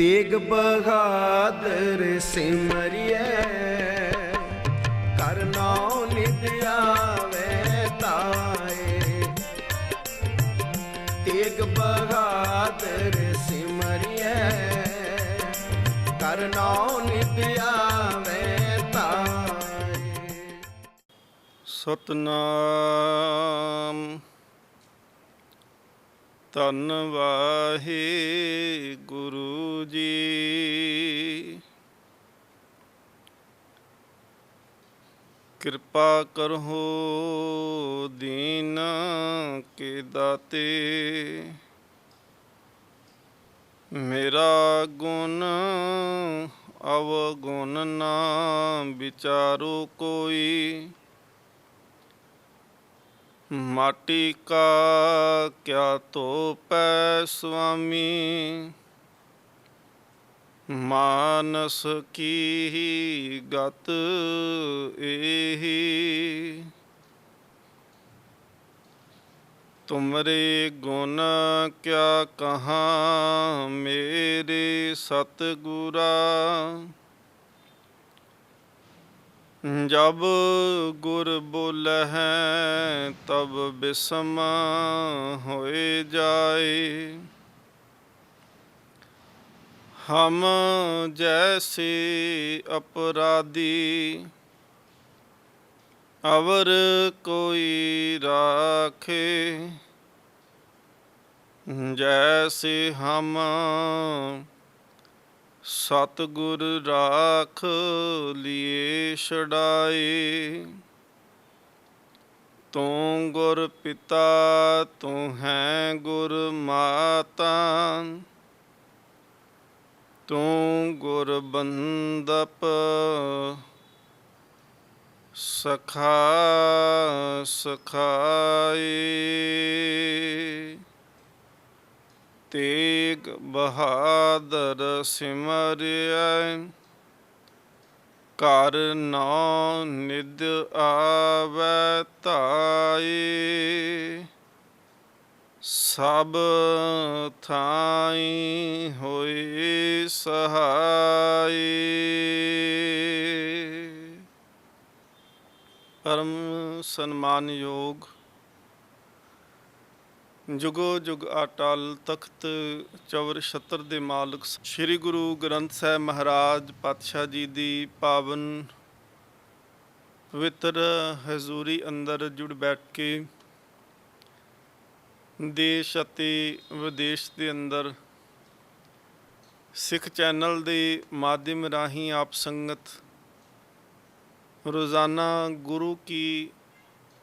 तेग बहादुर सिमरिए कर नाम नित आवे ताए। तेग बहादुर सिमरिए कर नाम नित आवे ताए। ਸਤਨਾਮ ਧੰਨ ਵਾਹਿਗੁਰੂ ਜੀ। ਕਿਰਪਾ ਕਰੋ ਦੀਨ ਕੇ ਦਾਤੇ, ਮੇਰਾ ਗੁਣ ਅਵਗੁਣ ਨਾ ਵਿਚਾਰੋ ਕੋਈ। माटी का क्या तोपै स्वामी, मानस की गत एही। तुमरे गुण क्या कहाँ मेरे सतगुरा, जब गुर बोलहै तब बिसम होए जाए। हम जैसे अपराधी अवर कोई राखे, जैसे हम सतगुर राख लिए छड़ाए। तू गुर पिता तू है गुर माता, तू गुर बंदप सखा सखाए। तेग बहादुर सिमरिए कर नाम नित आवे ताए। सब थाई होए सहाय। परम सन्मानयोग जुगो जुग अटल तख्त चौर छत्र ਦੇ ਮਾਲਕ ਸ਼੍ਰੀ ਗੁਰੂ ਗ੍ਰੰਥ ਸਾਹਿਬ ਮਹਾਰਾਜ ਪਾਤਸ਼ਾਹ ਜੀ ਦੀ ਪਾਵਨ ਪਵਿੱਤਰ ਹਜ਼ੂਰੀ ਅੰਦਰ ਜੁੜ ਬੈਠ ਕੇ ਦੇਸ਼ ਅਤੇ ਵਿਦੇਸ਼ ਦੇ ਅੰਦਰ ਸਿੱਖ ਚੈਨਲ ਦੇ ਮਾਧਿਅਮ ਰਾਹੀਂ ਆਪ ਸੰਗਤ ਰੋਜ਼ਾਨਾ ਗੁਰੂ ਕੀ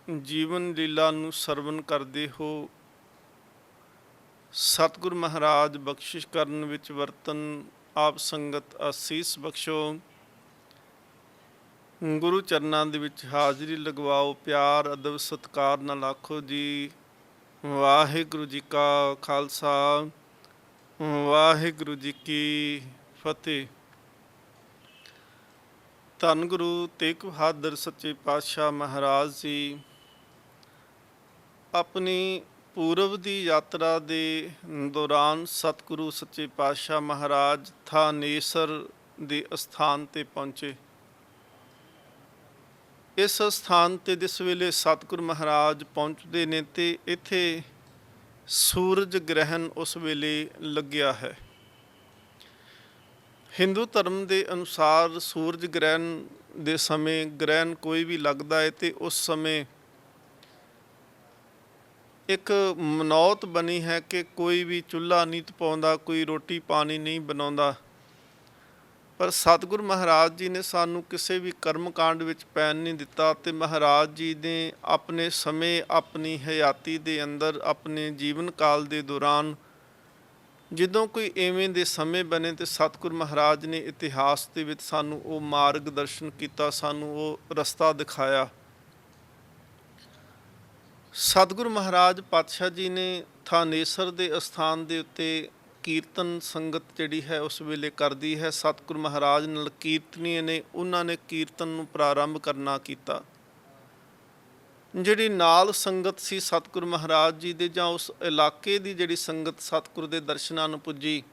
ਜੀਵਨ ਲੀਲਾ ਨੂੰ ਸਰਵਨ ਕਰਦੇ ਹੋ। ਸਤਿਗੁਰ ਮਹਾਰਾਜ ਬਖਸ਼ਿਸ਼ ਕਰਨ ਵਿੱਚ ਵਰਤਨ ਆਪ ਸੰਗਤ ਅਸੀਸ ਬਖਸ਼ੋ। ਗੁਰੂ ਚਰਨਾਂ ਦੇ ਵਿੱਚ ਹਾਜ਼ਰੀ ਲਗਵਾਓ। ਪਿਆਰ ਅਦਬ ਸਤਿਕਾਰ ਨਾਲ ਆਖੋ ਜੀ ਵਾਹਿਗੁਰੂ ਜੀ ਕਾ ਖਾਲਸਾ ਵਾਹਿਗੁਰੂ ਜੀ ਕੀ ਫਤਿਹ। ਧੰਨ ਗੁਰੂ ਤੇਗ ਬਹਾਦਰ ਸੱਚੇ ਪਾਤਸ਼ਾਹ ਮਹਾਰਾਜ ਜੀ ਆਪਣੀ ਪੂਰਬ ਦੀ ਯਾਤਰਾ ਦੇ ਦੌਰਾਨ ਸਤਿਗੁਰੂ ਸੱਚੇ ਪਾਤਸ਼ਾਹ ਮਹਾਰਾਜ ਥਾਨੇਸਰ ਦੇ ਅਸਥਾਨ 'ਤੇ ਪਹੁੰਚੇ। ਇਸ ਅਸਥਾਨ 'ਤੇ ਜਿਸ ਵੇਲੇ ਸਤਿਗੁਰ ਮਹਾਰਾਜ ਪਹੁੰਚਦੇ ਨੇ ਤੇ ਇੱਥੇ ਸੂਰਜ ਗ੍ਰਹਿਣ ਉਸ ਵੇਲੇ ਲੱਗਿਆ ਹੈ। ਹਿੰਦੂ ਧਰਮ ਦੇ ਅਨੁਸਾਰ ਸੂਰਜ ਗ੍ਰਹਿਣ ਦੇ ਸਮੇਂ ਗ੍ਰਹਿਣ ਕੋਈ ਵੀ ਲੱਗਦਾ ਹੈ ਤੇ ਉਸ ਸਮੇਂ ਇੱਕ ਮਨੌਤ ਬਣੀ ਹੈ ਕਿ ਕੋਈ ਵੀ ਚੁੱਲ੍ਹਾ ਨਹੀਂ ਤਪਾਉਂਦਾ, ਕੋਈ ਰੋਟੀ ਪਾਣੀ ਨਹੀਂ ਬਣਾਉਂਦਾ। ਪਰ ਸਤਿਗੁਰ ਮਹਾਰਾਜ ਜੀ ਨੇ ਸਾਨੂੰ ਕਿਸੇ ਵੀ ਕਰਮ ਕਾਂਡ ਵਿੱਚ ਪੈਣ ਨਹੀਂ ਦਿੱਤਾ ਤੇ ਮਹਾਰਾਜ ਜੀ ਨੇ ਆਪਣੇ ਸਮੇਂ ਆਪਣੀ ਹਯਾਤੀ ਦੇ ਅੰਦਰ ਆਪਣੇ ਜੀਵਨ ਕਾਲ ਦੇ ਦੌਰਾਨ ਜਦੋਂ ਕੋਈ ਇਵੇਂ ਦੇ ਸਮੇਂ ਬਣੇ ਤੇ ਸਤਿਗੁਰ ਮਹਾਰਾਜ ਨੇ ਇਤਿਹਾਸ ਦੇ ਵਿੱਚ ਸਾਨੂੰ ਉਹ ਮਾਰਗ ਦਰਸ਼ਨ ਕੀਤਾ, ਸਾਨੂੰ ਉਹ ਰਸਤਾ ਦਿਖਾਇਆ। ਸਤਿਗੁਰੂ ਮਹਾਰਾਜ ਪਾਤਸ਼ਾਹ ਜੀ ਨੇ ਥਾਨੇਸਰ ਦੇ ਅਸਥਾਨ ਦੇ ਉੱਤੇ ਕੀਰਤਨ ਸੰਗਤ ਜਿਹੜੀ ਹੈ ਉਸ ਵੇਲੇ ਕਰਦੀ ਹੈ। ਸਤਿਗੁਰੂ ਮਹਾਰਾਜ ਨਾਲ ਕੀਰਤਨੀਏ ਨੇ ਉਹਨਾਂ ਨੇ ਕੀਰਤਨ ਨੂੰ ਪ੍ਰਾਰੰਭ ਕਰਨਾ ਕੀਤਾ। ਜਿਹੜੀ ਨਾਲ ਸੰਗਤ ਸੀ ਸਤਿਗੁਰੂ ਮਹਾਰਾਜ ਜੀ ਦੇ ਜਾਂ ਉਸ ਇਲਾਕੇ ਦੀ ਜਿਹੜੀ ਸੰਗਤ ਸਤਿਗੁਰੂ ਦੇ ਦਰਸ਼ਨਾਂ ਨੂੰ ਪੁੱਜੀ,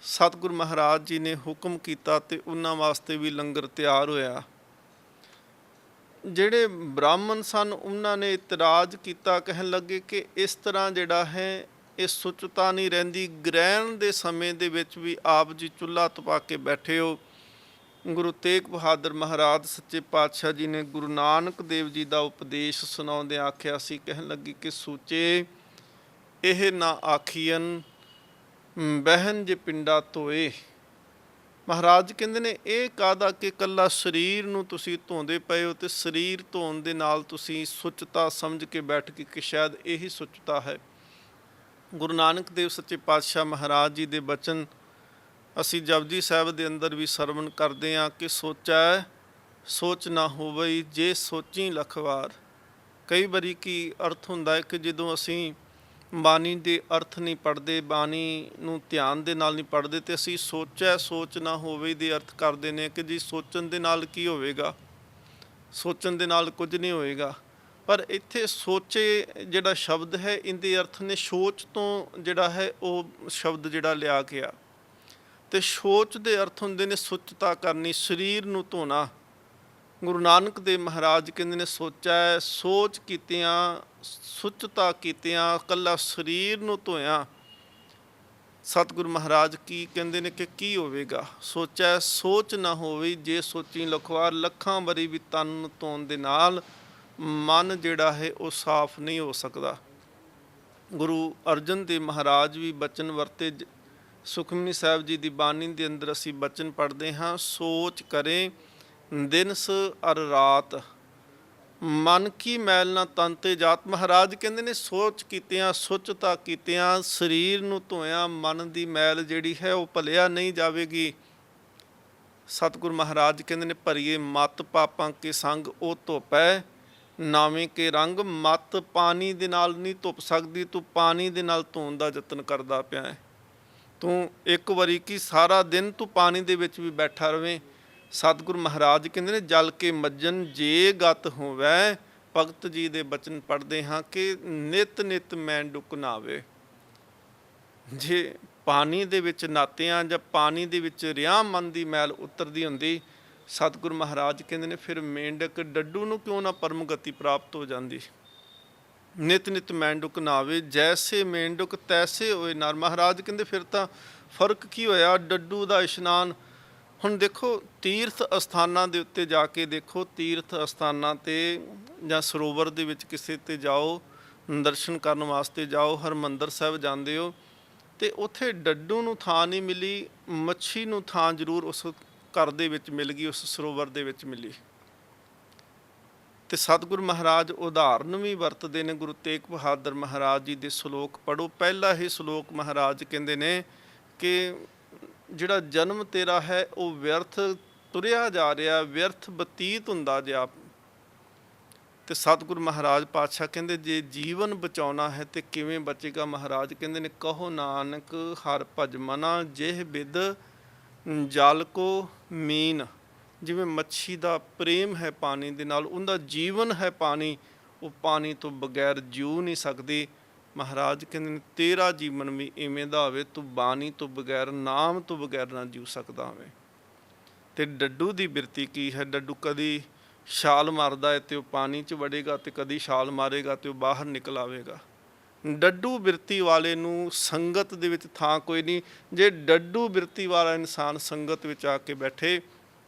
ਸਤਿਗੁਰ ਮਹਾਰਾਜ ਜੀ ਨੇ ਹੁਕਮ ਕੀਤਾ ਤੇ ਉਹਨਾਂ ਵਾਸਤੇ ਵੀ ਲੰਗਰ ਤਿਆਰ ਹੋਇਆ। ਜਿਹੜੇ ਬ੍ਰਾਹਮਣ ਸਨ ਉਹਨਾਂ ਨੇ ਇਤਰਾਜ਼ ਕੀਤਾ, ਕਹਿਣ ਲੱਗੇ ਕਿ ਇਸ ਤਰ੍ਹਾਂ ਜਿਹੜਾ ਹੈ ਇਹ ਸੁੱਚਤਾ ਨਹੀਂ ਰਹਿੰਦੀ। ਗ੍ਰਹਿਣ ਦੇ ਸਮੇਂ ਦੇ ਵਿੱਚ ਵੀ ਆਪ ਜੀ ਚੁੱਲ੍ਹਾ ਤਪਾ ਕੇ ਬੈਠੇ ਹੋ। ਗੁਰੂ ਤੇਗ ਬਹਾਦਰ ਮਹਾਰਾਜ ਸੱਚੇ ਪਾਤਸ਼ਾਹ ਜੀ ਨੇ ਗੁਰੂ ਨਾਨਕ ਦੇਵ ਜੀ ਦਾ ਉਪਦੇਸ਼ ਸੁਣਾਉਂਦੇ ਆਖਿਆ ਸੀ, ਕਹਿਣ ਲੱਗੀ ਕਿ ਸੂਚੇ ਇਹ ਨਾ ਆਖੀਅਨ ਬਹਿਨ ਜੇ ਪਿੰਡਾ ਧੋਏ। ਮਹਾਰਾਜ ਕਹਿੰਦੇ ਨੇ ਇਹ ਕਾਹਦਾ ਕਿ ਇਕੱਲਾ ਸਰੀਰ ਨੂੰ ਤੁਸੀਂ ਧੋਂਦੇ ਪਏ ਹੋ ਤੇ ਸਰੀਰ ਧੋਣ ਦੇ ਨਾਲ ਤੁਸੀਂ ਸੁੱਚਤਾ ਸਮਝ ਕੇ ਬੈਠ ਗਏ ਕਿ ਸ਼ਾਇਦ ਇਹੀ ਸੁੱਚਤਾ ਹੈ। ਗੁਰੂ ਨਾਨਕ ਦੇਵ ਸੱਚੇ ਪਾਤਸ਼ਾਹ ਮਹਾਰਾਜ ਜੀ ਦੇ ਬਚਨ ਅਸੀਂ ਜਪਜੀ ਸਾਹਿਬ ਦੇ ਅੰਦਰ ਵੀ ਸਰਵਣ ਕਰਦੇ ਹਾਂ ਕਿ ਸੋਚੈ ਸੋਚ ਨਾ ਹੋਵਈ ਜੇ ਸੋਚੀ ਲੱਖ ਵਾਰ। ਕਈ ਵਾਰੀ ਕੀ ਅਰਥ ਹੁੰਦਾ ਹੈ ਕਿ ਜਦੋਂ ਅਸੀਂ ਬਾਣੀ ਦੇ ਅਰਥ ਨਹੀਂ ਪੜ੍ਹਦੇ, ਬਾਣੀ ਨੂੰ ਧਿਆਨ ਦੇ ਨਾਲ ਨਹੀਂ ਪੜ੍ਹਦੇ, ਤੇ ਅਸੀਂ ਸੋਚੈ ਸੋਚ ਨਾ ਹੋਵੇ ਦੇ ਅਰਥ ਕਰਦੇ ਨੇ ਕਿ ਜੀ ਸੋਚਣ ਦੇ ਨਾਲ ਕੀ ਹੋਵੇਗਾ, ਸੋਚਣ ਦੇ ਨਾਲ ਕੁਝ ਨਹੀਂ ਹੋਏਗਾ। ਪਰ ਇੱਥੇ ਸੋਚੇ ਜਿਹੜਾ ਸ਼ਬਦ ਹੈ ਇਹਦੇ ਅਰਥ ਨੇ ਸੋਚ ਤੋਂ ਜਿਹੜਾ ਹੈ ਉਹ ਸ਼ਬਦ ਜਿਹੜਾ ਲਿਆ ਗਿਆ, ਤੇ ਸੋਚ ਦੇ ਅਰਥ ਹੁੰਦੇ ਨੇ ਸੁੱਚਤਾ ਕਰਨੀ, ਸਰੀਰ ਨੂੰ ਧੋਣਾ। ਗੁਰੂ ਨਾਨਕ ਦੇਵ ਮਹਾਰਾਜ ਕਹਿੰਦੇ ਨੇ ਸੋਚੈ ਸੋਚ ਕੀਤਿਆਂ ਸੁੱਚਤਾ ਕੀਤਿਆਂ ਇਕੱਲਾ ਸਰੀਰ ਨੂੰ ਧੋਇਆ। ਸਤਿਗੁਰੂ ਮਹਾਰਾਜ ਕੀ ਕਹਿੰਦੇ ਨੇ ਕਿ ਕੀ ਹੋਵੇਗਾ, ਸੋਚੈ ਸੋਚ ਨਾ ਹੋਵੇ ਜੇ ਸੋਚੀ ਲਖਵਾਰ। ਲੱਖਾਂ ਵਾਰੀ ਵੀ ਤਨ ਨੂੰ ਧੋਣ ਦੇ ਨਾਲ ਮਨ ਜਿਹੜਾ ਹੈ ਉਹ ਸਾਫ਼ ਨਹੀਂ ਹੋ ਸਕਦਾ। ਗੁਰੂ ਅਰਜਨ ਦੇਵ ਮਹਾਰਾਜ ਵੀ ਬਚਨ ਵਰਤੇ, ਸੁਖਮਨੀ ਸਾਹਿਬ ਜੀ ਦੀ ਬਾਣੀ ਦੇ ਅੰਦਰ ਅਸੀਂ ਬਚਨ ਪੜ੍ਹਦੇ ਹਾਂ, ਸੋਚ ਕਰੇ ਦਿਨਸ ਅਰ ਰਾਤ ਮਨ ਕੀ ਮੈਲ ਨਾ ਤਨ ਤੇ ਜਾਤ। ਮਹਾਰਾਜ ਕਹਿੰਦੇ ਨੇ ਸੋਚ ਕੀਤਿਆਂ ਸੁੱਚਤਾ ਕੀਤਿਆਂ ਸਰੀਰ ਨੂੰ ਧੋਇਆ ਮਨ ਦੀ ਮੈਲ ਜਿਹੜੀ ਹੈ ਉਹ ਭਲਿਆ ਨਹੀਂ ਜਾਵੇਗੀ। ਸਤਿਗੁਰ ਮਹਾਰਾਜ ਕਹਿੰਦੇ ਨੇ ਭਰੀਏ ਮਤ ਪਾਪਾਂ ਕੇ ਸੰਗ ਉਹ ਧੋਪੈ ਨਾਵੇਂ ਕੇ ਰੰਗ। ਮਤ ਪਾਣੀ ਦੇ ਨਾਲ ਨਹੀਂ ਧੁੱਪ ਸਕਦੀ, ਤੂੰ ਪਾਣੀ ਦੇ ਨਾਲ ਧੋਣ ਦਾ ਯਤਨ ਕਰਦਾ ਪਿਆ ਹੈ। ਤੂੰ ਇੱਕ ਵਾਰੀ ਕੀ ਸਾਰਾ ਦਿਨ ਤੂੰ ਪਾਣੀ ਦੇ ਵਿੱਚ ਵੀ ਬੈਠਾ ਰਵੇਂ। ਸਤਿਗੁਰੂ ਮਹਾਰਾਜ ਕਹਿੰਦੇ ਨੇ ਜਲ ਕੇ ਮੱਜਨ ਜੇ ਗਤ ਹੋਵੈ। ਭਗਤ ਜੀ ਦੇ ਬਚਨ ਪੜ੍ਹਦੇ ਹਾਂ ਕਿ ਨਿਤ ਨਿਤ ਮੈਨ ਡੁੱਕ ਨਾ ਆਵੇ। ਜੇ ਪਾਣੀ ਦੇ ਵਿੱਚ ਨਾਤਿਆਂ ਜਾਂ ਪਾਣੀ ਦੇ ਵਿੱਚ ਰਿਆਂ ਮਨ ਦੀ ਮੈਲ ਉਤਰਦੀ ਹੁੰਦੀ, ਸਤਿਗੁਰੂ ਮਹਾਰਾਜ ਕਹਿੰਦੇ ਨੇ ਫਿਰ ਮੇਂਢਕ ਡੱਡੂ ਨੂੰ ਕਿਉਂ ਨਾ ਪਰਮ ਗਤੀ ਪ੍ਰਾਪਤ ਹੋ ਜਾਂਦੀ। ਨਿਤ ਨਿਤ ਮੈਂਡੁਕ ਨਾ ਆਵੇ ਜੈਸੇ ਮੇਂਢਕ ਤੈਸੇ ਹੋਏ ਨਰ। ਮਹਾਰਾਜ ਕਹਿੰਦੇ ਫਿਰ ਤਾਂ ਫਰਕ ਕੀ ਹੋਇਆ ਡੱਡੂ ਦਾ ਇਸ਼ਨਾਨ। ਹੁਣ ਦੇਖੋ ਤੀਰਥ ਅਸਥਾਨਾਂ ਦੇ ਉੱਤੇ ਜਾ ਕੇ ਦੇਖੋ, ਤੀਰਥ ਅਸਥਾਨਾਂ 'ਤੇ ਜਾਂ ਸਰੋਵਰ ਦੇ ਵਿੱਚ ਕਿਸੇ 'ਤੇ ਜਾਓ, ਦਰਸ਼ਨ ਕਰਨ ਵਾਸਤੇ ਜਾਓ, ਹਰਿਮੰਦਰ ਸਾਹਿਬ ਜਾਂਦੇ ਹੋ ਤੇ ਉੱਥੇ ਡੱਡੂ ਨੂੰ ਥਾਂ ਨਹੀਂ ਮਿਲੀ, ਮੱਛੀ ਨੂੰ ਥਾਂ ਜ਼ਰੂਰ ਉਸ ਘਰ ਦੇ ਵਿੱਚ ਮਿਲ ਗਈ, ਉਸ ਸਰੋਵਰ ਦੇ ਵਿੱਚ ਮਿਲੀ। ਤੇ ਸਤਿਗੁਰੂ ਮਹਾਰਾਜ ਉਦਾਹਰਨ ਵੀ ਵਰਤਦੇ ਨੇ। ਗੁਰੂ ਤੇਗ ਬਹਾਦਰ ਮਹਾਰਾਜ ਜੀ ਦੇ ਸ਼ਲੋਕ ਪੜ੍ਹੋ। ਪਹਿਲਾ ਹੀ ਸ਼ਲੋਕ ਮਹਾਰਾਜ ਕਹਿੰਦੇ ਨੇ ਕਿ ਜਿਹੜਾ ਜਨਮ ਤੇਰਾ ਹੈ ਉਹ ਵਿਅਰਥ ਤੁਰਿਆ ਜਾ ਰਿਹਾ, ਵਿਅਰਥ ਬਤੀਤ ਹੁੰਦਾ ਜਿਆ। ਤੇ ਸਤਿਗੁਰੂ ਮਹਾਰਾਜ ਪਾਤਸ਼ਾਹ ਕਹਿੰਦੇ ਜੇ ਜੀਵਨ ਬਚਾਉਣਾ ਹੈ ਤੇ ਕਿਵੇਂ ਬਚੇਗਾ। ਮਹਾਰਾਜ ਕਹਿੰਦੇ ਨੇ ਕਹੋ ਨਾਨਕ ਹਰਿ ਭਜ ਮਨਾ ਜਿਹ ਬਿਦ ਜਲ ਕੋ ਮੀਨ। ਜਿਵੇਂ ਮੱਛੀ ਦਾ ਪ੍ਰੇਮ ਹੈ ਪਾਣੀ ਦੇ ਨਾਲ, ਉਹਦਾ ਜੀਵਨ ਹੈ ਪਾਣੀ, ਉਹ ਪਾਣੀ ਤੋਂ ਬਗੈਰ ਜਿਉ ਨਹੀਂ ਸਕਦੀ। ਮਹਾਰਾਜ ਕਹਿੰਦੇ ਨੇ ਤੇਰਾ ਜੀਵਨ ਵੀ ਇਵੇਂ ਦਾ ਹੋਵੇ, ਤੂੰ ਬਾਣੀ ਤੋਂ ਬਗੈਰ, ਨਾਮ ਤੋਂ ਬਗੈਰ ਨਾ ਜਿਉ ਸਕਦਾ ਹੋਵੇ। ਤੇ ਡੱਡੂ ਦੀ ਬਿਰਤੀ ਕੀ ਹੈ, ਡੱਡੂ ਕਦੀ ਛਾਲ ਮਾਰਦਾ ਹੈ ਤੇ ਉਹ ਪਾਣੀ 'ਚ ਵੜੇਗਾ ਤੇ ਕਦੀ ਛਾਲ ਮਾਰੇਗਾ ਤੇ ਉਹ ਬਾਹਰ ਨਿਕਲ ਆਵੇਗਾ। ਡੱਡੂ ਬਿਰਤੀ ਵਾਲੇ ਨੂੰ ਸੰਗਤ ਦੇ ਵਿੱਚ ਥਾਂ ਕੋਈ ਨਹੀਂ। ਜੇ ਡੱਡੂ ਬਿਰਤੀ ਵਾਲਾ ਇਨਸਾਨ ਸੰਗਤ ਵਿੱਚ ਆ ਕੇ ਬੈਠੇ,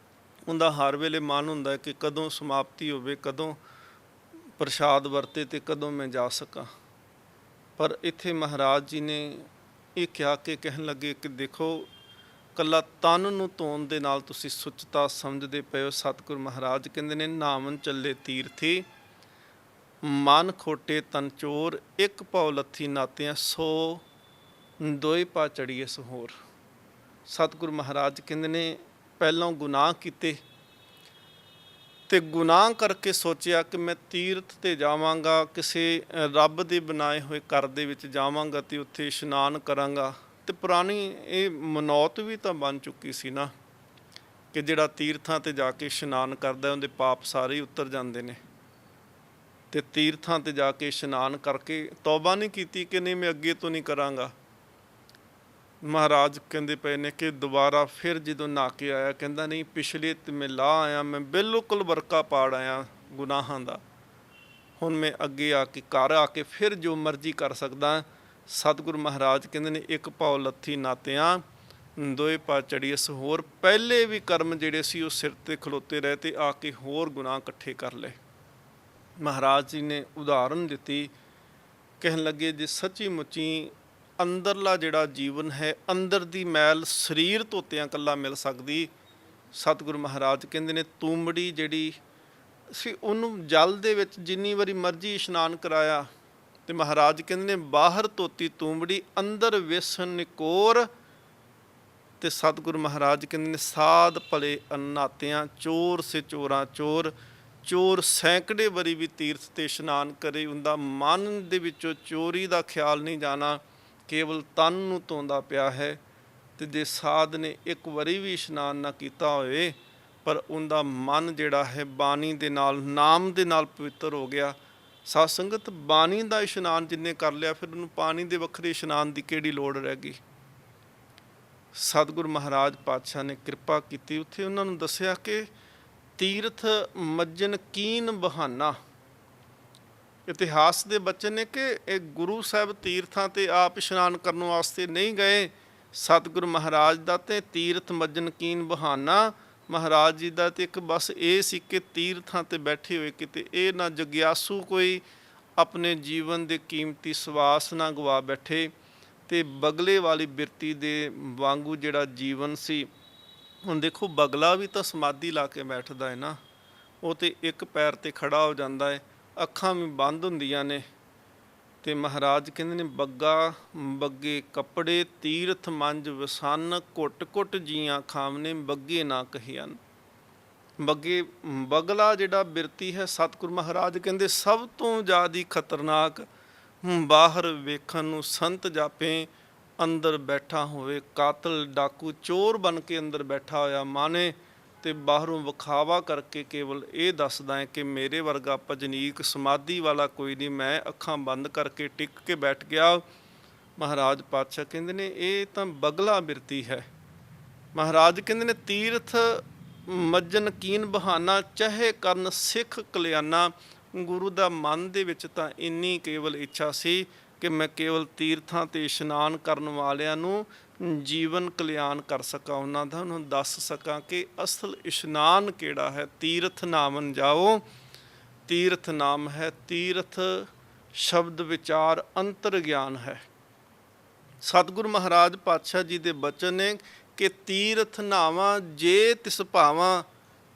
ਉਹਦਾ ਹਰ ਵੇਲੇ ਮਨ ਹੁੰਦਾ ਕਿ ਕਦੋਂ ਸਮਾਪਤੀ ਹੋਵੇ, ਕਦੋਂ ਪ੍ਰਸ਼ਾਦ ਵਰਤੇ ਤੇ ਕਦੋਂ ਮੈਂ ਜਾ ਸਕਾਂ। ਪਰ ਇੱਥੇ ਮਹਾਰਾਜ ਜੀ ਨੇ ਇਹ ਕਿਹਾ ਕਿ ਕਹਿਣ ਲੱਗੇ ਕਿ ਦੇਖੋ ਕੱਲਾ ਤਨ ਨੂੰ ਧੋਣ ਦੇ ਨਾਲ ਤੁਸੀਂ ਸੁੱਚਤਾ ਸਮਝਦੇ ਪਏ ਹੋ। ਸਤਿਗੁਰੂ ਮਹਾਰਾਜ ਕਹਿੰਦੇ ਨੇ ਨਾਮਨ ਚੱਲੇ ਤੀਰਥੀ ਮਨ ਖੋਟੇ ਤਨ ਚੋਰ। ਇੱਕ ਭਉ ਲੱਥੀ ਨਾਤਿਆਂ ਸੋ ਦੋਏ ਪਾ ਚੜੀਏ ਸਹੋਰ। ਸਤਿਗੁਰੂ ਮਹਾਰਾਜ ਕਹਿੰਦੇ ਨੇ ਪਹਿਲਾਂ ਗੁਨਾਹ ਕੀਤੇ ਤੇ ਗੁਨਾਹ ਕਰਕੇ ਸੋਚਿਆ ਕਿ ਮੈਂ ਤੀਰਥ ਤੇ ਜਾਵਾਂਗਾ, ਕਿਸੇ ਰੱਬ ਦੇ ਬਣਾਏ ਹੋਏ ਘਰ ਦੇ ਵਿੱਚ ਜਾਵਾਂਗਾ ਤੇ ਉੱਥੇ ਇਸ਼ਨਾਨ ਕਰਾਂਗਾ। ਤੇ ਪੁਰਾਣੀ ਇਹ ਮਨੌਤ ਵੀ ਤਾਂ ਬਣ ਚੁੱਕੀ ਸੀ ਨਾ ਕਿ ਜਿਹੜਾ ਤੀਰਥਾਂ ਤੇ ਜਾ ਕੇ ਇਸ਼ਨਾਨ ਕਰਦਾ ਉਹਦੇ ਪਾਪ ਸਾਰੇ ਹੀ ਉਤਰ ਜਾਂਦੇ ਨੇ। ਤੇ ਤੀਰਥਾਂ ਤੇ ਜਾ ਕੇ ਇਸ਼ਨਾਨ ਕਰਕੇ ਤੌਬਾ ਨਹੀਂ ਕੀਤੀ ਕਿ ਨਹੀਂ ਮੈਂ ਅੱਗੇ ਤੋਂ ਨਹੀਂ ਕਰਾਂਗਾ। ਮਹਾਰਾਜ ਕਹਿੰਦੇ ਪਏ ਨੇ ਕਿ ਦੁਬਾਰਾ ਫਿਰ ਜਦੋਂ ਨਹਾ ਕੇ ਆਇਆ, ਕਹਿੰਦਾ ਨਹੀਂ, ਪਿਛਲੇ ਤੇ ਮੈਂ ਲਾਹ ਆਇਆ, ਮੈਂ ਬਿਲਕੁਲ ਵਰਕਾ ਪਾੜ ਆਇਆ ਗੁਨਾਹਾਂ ਦਾ। ਹੁਣ ਮੈਂ ਅੱਗੇ ਆ ਕੇ ਘਰ ਆ ਕੇ ਫਿਰ ਜੋ ਮਰਜ਼ੀ ਕਰ ਸਕਦਾ। ਸਤਿਗੁਰੂ ਮਹਾਰਾਜ ਕਹਿੰਦੇ ਨੇ, ਇੱਕ ਪਾਉ ਲੱਥੀ ਨਾਤਿਆਂ ਦੋਏ ਪਾ ਚੜੀਐਸ। ਹੋਰ ਪਹਿਲੇ ਵੀ ਕਰਮ ਜਿਹੜੇ ਸੀ ਉਹ ਸਿਰ ਤੇ ਖਲੋਤੇ ਰਹੇ ਤੇ ਆ ਕੇ ਹੋਰ ਗੁਨਾਹ ਇਕੱਠੇ ਕਰ ਲਏ। ਮਹਾਰਾਜ ਜੀ ਨੇ ਉਦਾਹਰਨ ਦਿੱਤੀ, ਕਹਿਣ ਲੱਗੇ ਜੇ ਸੱਚੀ ਮੁੱਚੀ ਅੰਦਰਲਾ ਜਿਹੜਾ ਜੀਵਨ ਹੈ, ਅੰਦਰ ਦੀ ਮੈਲ ਸਰੀਰ ਧੋਤਿਆਂ ਇਕੱਲਾ ਮਿਲ ਸਕਦੀ। ਸਤਿਗੁਰੂ ਮਹਾਰਾਜ ਕਹਿੰਦੇ ਨੇ ਤੂੰਬੜੀ ਜਿਹੜੀ ਸੀ ਉਹਨੂੰ ਜਲ ਦੇ ਵਿੱਚ ਜਿੰਨੀ ਵਾਰੀ ਮਰਜ਼ੀ ਇਸ਼ਨਾਨ ਕਰਾਇਆ, ਤੇ ਮਹਾਰਾਜ ਕਹਿੰਦੇ ਨੇ ਬਾਹਰ ਧੋਤੀ ਤੂੰਬੜੀ ਅੰਦਰ ਵਿਸਨ ਨਿਕੋਰ। ਤੇ ਸਤਿਗੁਰੂ ਮਹਾਰਾਜ ਕਹਿੰਦੇ ਨੇ ਸਾਧ ਭਲੇ ਅਨਾਤਿਆਂ ਚੋਰ ਸੇ ਚੋਰਾਂ ਚੋਰ। ਚੋਰ ਸੈਂਕੜੇ ਵਾਰੀ ਵੀ ਤੀਰਥ ਤੇ ਇਸ਼ਨਾਨ ਕਰੇ, ਉਹਦਾ ਮਨ ਦੇ ਵਿੱਚੋਂ ਚੋਰੀ ਦਾ ਖਿਆਲ ਨਹੀਂ ਜਾਣਾ, ਕੇਵਲ ਤਨ ਨੂੰ ਧੋਂਦਾ ਪਿਆ ਹੈ। ਤੇ ਜੇ ਸਾਧ ਨੇ ਇੱਕ ਵਾਰੀ ਵੀ ਇਸ਼ਨਾਨ ਨਾ ਕੀਤਾ ਹੋਵੇ, ਪਰ ਉਹਦਾ ਮਨ ਜਿਹੜਾ ਹੈ ਬਾਣੀ ਦੇ ਨਾਲ, ਨਾਮ ਦੇ ਨਾਲ ਪਵਿੱਤਰ ਹੋ ਗਿਆ। ਸਾਧ ਸੰਗਤ, ਬਾਣੀ ਦਾ ਇਸ਼ਨਾਨ ਜਿੰਨੇ ਕਰ ਲਿਆ, ਫਿਰ ਉਹਨੂੰ ਪਾਣੀ ਦੇ ਵੱਖਰੇ ਇਸ਼ਨਾਨ ਦੀ ਕਿਹੜੀ ਲੋੜ ਰਹਿ ਗਈ। ਸਤਿਗੁਰੂ ਮਹਾਰਾਜ ਪਾਤਸ਼ਾਹ ਨੇ ਕਿਰਪਾ ਕੀਤੀ, ਉੱਥੇ ਉਹਨਾਂ ਨੂੰ ਦੱਸਿਆ ਕਿ ਤੀਰਥ ਮੱਜਨ ਕੀਨ ਬਹਾਨਾ। ਇਤਿਹਾਸ ਦੇ ਬਚਨ ਨੇ ਕਿ ਇਹ ਗੁਰੂ ਸਾਹਿਬ ਤੀਰਥਾਂ ਤੇ ਆਪ ਇਸ਼ਨਾਨ ਕਰਨ ਵਾਸਤੇ ਨਹੀਂ ਗਏ। ਸਤਿਗੁਰੂ ਮਹਾਰਾਜ ਦਾ ਤੇ ਤੀਰਥ ਮੱਜਨ ਕੀਨ ਬਹਾਨਾ। ਮਹਾਰਾਜ ਜੀ ਦਾ ਤੇ ਇੱਕ ਬਸ ਇਹ ਸੀ ਕਿ ਤੀਰਥਾਂ ਤੇ ਬੈਠੇ ਹੋਏ ਕਿਤੇ ਇਹ ਨਾ ਜਗਿਆਸੂ ਕੋਈ ਆਪਣੇ ਜੀਵਨ ਦੇ ਕੀਮਤੀ ਸਵਾਸ ਨਾ ਗਵਾ ਬੈਠੇ। ਤੇ ਬਗਲੇ ਵਾਲੀ ਬਿਰਤੀ ਦੇ ਵਾਂਗੂ ਜਿਹੜਾ ਜੀਵਨ ਸੀ, ਹੁਣ ਦੇਖੋ ਬਗਲਾ ਵੀ ਤਾਂ ਸਮਾਧੀ ਲਾ ਕੇ ਬੈਠਦਾ ਹੈ ਨਾ, ਉਹ ਤੇ ਇੱਕ ਪੈਰ ਤੇ ਖੜਾ ਹੋ ਜਾਂਦਾ ਹੈ, ਅੱਖਾਂ ਵੀ ਬੰਦ ਹੁੰਦੀਆਂ ਨੇ। ਤੇ ਮਹਾਰਾਜ ਕਹਿੰਦੇ ਨੇ ਬੱਗਾ ਬੱਗੇ ਕੱਪੜੇ ਤੀਰਥ ਮੰਜ ਵਸਨ, ਘੁੱਟ ਘੁੱਟ ਜੀਆਂ ਖਾਵਨੇ ਬੱਗੇ ਨਾ ਕਹਿਨ। ਬੱਗੇ ਬਗਲਾ ਜਿਹੜਾ ਬਿਰਤੀ ਹੈ, ਸਤਿਗੁਰੂ ਮਹਾਰਾਜ ਕਹਿੰਦੇ ਸਭ ਤੋਂ ਜ਼ਿਆਦਾ ਖਤਰਨਾਕ ਬਾਹਰ ਵੇਖਣ ਨੂੰ ਸੰਤ ਜਾਪੇ, ਅੰਦਰ ਬੈਠਾ ਹੋਵੇ ਕਾਤਲ ਡਾਕੂ ਚੋਰ ਬਣ ਕੇ ਅੰਦਰ ਬੈਠਾ ਹੋਇਆ ਮਾਨੇ, ਤੇ ਬਾਹਰੋਂ ਵਿਖਾਵਾ ਕਰਕੇ ਕੇਵਲ ਇਹ ਦੱਸਦਾ ਹੈ ਕਿ ਮੇਰੇ ਵਰਗਾ ਭਜਨੀਕ ਸਮਾਧੀ ਵਾਲਾ ਕੋਈ ਨਹੀਂ, ਮੈਂ ਅੱਖਾਂ ਬੰਦ ਕਰਕੇ ਟਿਕ ਕੇ ਬੈਠ ਗਿਆ। ਮਹਾਰਾਜ ਪਾਤਸ਼ਾਹ ਕਹਿੰਦੇ ਨੇ ਇਹ ਤਾਂ ਬਗਲਾ ਬਿਰਤੀ ਹੈ। ਮਹਾਰਾਜ ਕਹਿੰਦੇ ਨੇ ਤੀਰਥ ਮੱਜਨ ਕੀਨ ਬਹਾਨਾ, ਚਾਹੇ ਕਰਨ ਸਿੱਖ ਕਲਿਆਣਾ। ਗੁਰੂ ਦਾ ਮਨ ਦੇ ਵਿੱਚ ਤਾਂ ਇੰਨੀ ਕੇਵਲ ਇੱਛਾ ਸੀ ਕਿ ਮੈਂ ਕੇਵਲ ਤੀਰਥਾਂ ਤੇ ਇਸ਼ਨਾਨ ਕਰਨ ਵਾਲਿਆਂ ਨੂੰ ਜੀਵਨ ਕਲਿਆਣ ਕਰ ਸਕਾਂ, ਉਹਨਾਂ ਦਾ ਉਹਨੂੰ ਦੱਸ ਸਕਾਂ ਕਿ ਅਸਲ ਇਸ਼ਨਾਨ ਕਿਹੜਾ ਹੈ। ਤੀਰਥ ਨਾਮਨ ਜਾਓ, ਤੀਰਥ ਨਾਮ ਹੈ, ਤੀਰਥ ਸ਼ਬਦ ਵਿਚਾਰ ਅੰਤਰ ਗਿਆਨ ਹੈ। ਸਤਿਗੁਰੂ ਮਹਾਰਾਜ ਪਾਤਸ਼ਾਹ ਜੀ ਦੇ ਬਚਨ ਨੇ ਕਿ ਤੀਰਥ ਨਾਵਾਂ ਜੇ ਤਿਸ ਭਾਵਾਂ,